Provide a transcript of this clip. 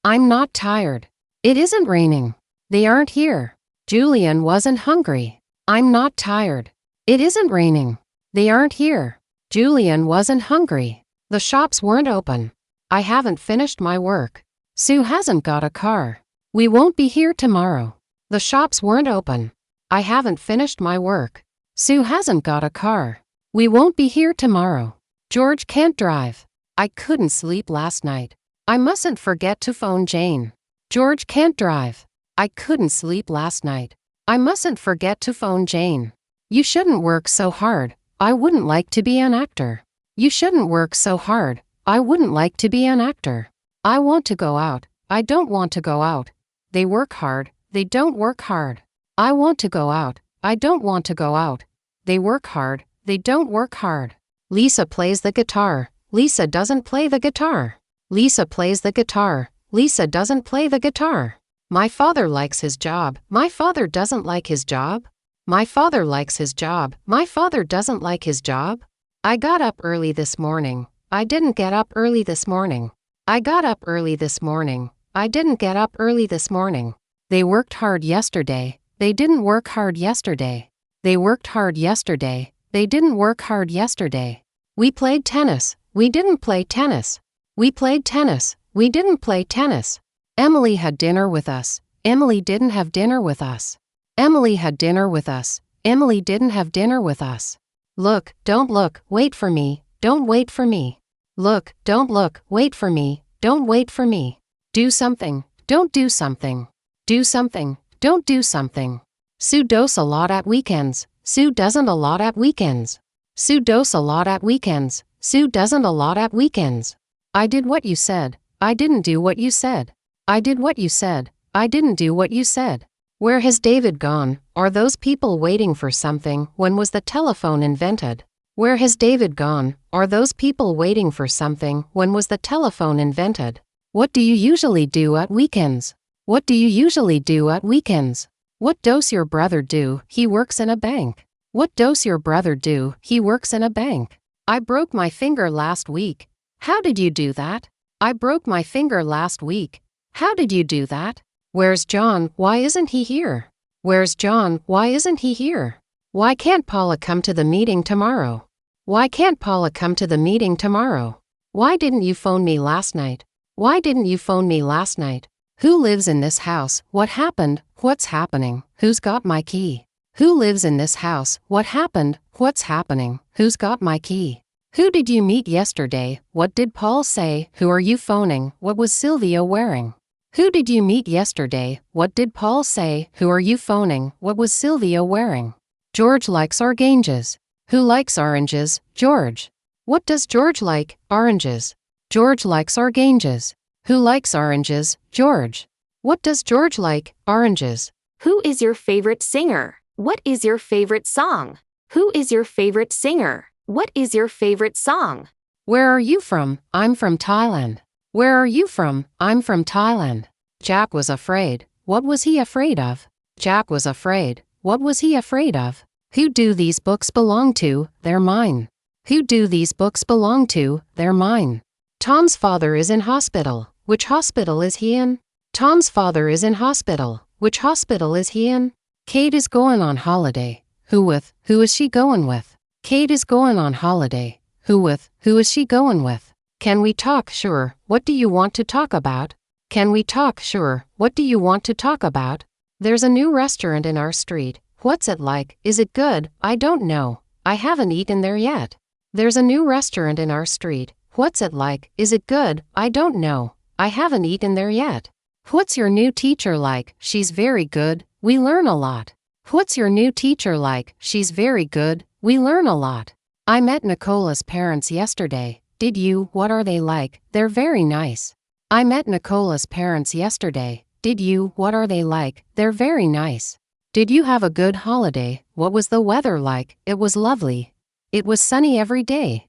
I'm not tired. It isn't raining. They aren't here. Julian wasn't hungry. I'm not tired. It isn't raining. They aren't here. Julian wasn't hungry. The shops weren't open. I haven't finished my work. Sue hasn't got a car. We won't be here tomorrow. The shops weren't open. I haven't finished my work. Sue hasn't got a car. We won't be here tomorrow. George can't drive. I couldn't sleep last night. I mustn't forget to phone Jane. George can't drive. I couldn't sleep last night. I mustn't forget to phone Jane. You shouldn't work so hard. I wouldn't like to be an actor. You shouldn't work so hard. I wouldn't like to be an actor. I want to go out. I don't want to go out. They work hard. They don't work hard. I want to go out. I don't want to go out. They work hard. They don't work hard. Lisa plays the guitar. Lisa doesn't play the guitar. Lisa plays the guitar. Lisa doesn't play the guitar. My father likes his job. My father doesn't like his job. My father likes his job. My father doesn't like his job. I got up early this morning. I didn't get up early this morning. I got up early this morning. I didn't get up early this morning. They worked hard yesterday. They didn't work hard yesterday. They worked hard yesterday. They didn't work hard yesterday. We played tennis. We didn't play tennis. We played tennis. We didn't play tennis. Emily had dinner with us. Emily didn't have dinner with us. Emily had dinner with us. Emily didn't have dinner with us. Look, don't look, wait for me, don't wait for me. Look, don't look, wait for me, don't wait for me. Do something, don't do something. Do something, don't do something. Sue does a lot at weekends. Sue doesn't a lot at weekends. Sue does a lot at weekends. Sue doesn't a lot at weekends. I did what you said. I didn't do what you said. I did what you said. I didn't do what you said. Where has David gone? Are those people waiting for something? When was the telephone invented? Where has David gone? Are those people waiting for something? When was the telephone invented? What do you usually do at weekends? What do you usually do at weekends? What does your brother do? He works in a bank. What does your brother do? He works in a bank. I broke my finger last week. How did you do that? I broke my finger last week. How did you do that? Where's John? Why isn't he here? Where's John? Why isn't he here? Why can't Paula come to the meeting tomorrow? Why can't Paula come to the meeting tomorrow? Why didn't you phone me last night? Why didn't you phone me last night? Who lives in this house? What happened? What's happening? Who's got my key? Who lives in this house? What happened? What's happening? Who's got my key? Who did you meet yesterday? What did Paul say? Who are you phoning? What was Sylvia wearing? Who did you meet yesterday? What did Paul say? Who are you phoning? What was Sylvia wearing? George likes oranges. Who likes oranges? George. What does George like? Oranges. George likes oranges. Who likes oranges? George. What does George like? Oranges. Who is your favorite singer? What is your favorite song? Who is your favorite singer? What is your favorite song? Where are you from? I'm from Thailand. Where are you from? I'm from Thailand. Jack was afraid. What was he afraid of? Jack was afraid. What was he afraid of? Who do these books belong to? They're mine. Who do these books belong to? They're mine. Tom's father is in hospital. Which hospital is he in? Tom's father is in hospital. Which hospital is he in? Kate is going on holiday. Who with? Who is she going with? Kate is going on holiday. Who with? Who is she going with? Can we talk? Sure. What do you want to talk about? Can we talk? Sure. What do you want to talk about? There's a new restaurant in our street. What's it like? Is it good? I don't know. I haven't eaten there yet. There's a new restaurant in our street. What's it like? Is it good? I don't know. I haven't eaten there yet. What's your new teacher like? She's very good. We learn a lot. What's your new teacher like? She's very good. We learn a lot. I met Nicola's parents yesterday. Did you? What are they like? They're very nice. I met Nicola's parents yesterday. Did you? What are they like? They're very nice. Did you have a good holiday? What was the weather like? It was lovely. It was sunny every day.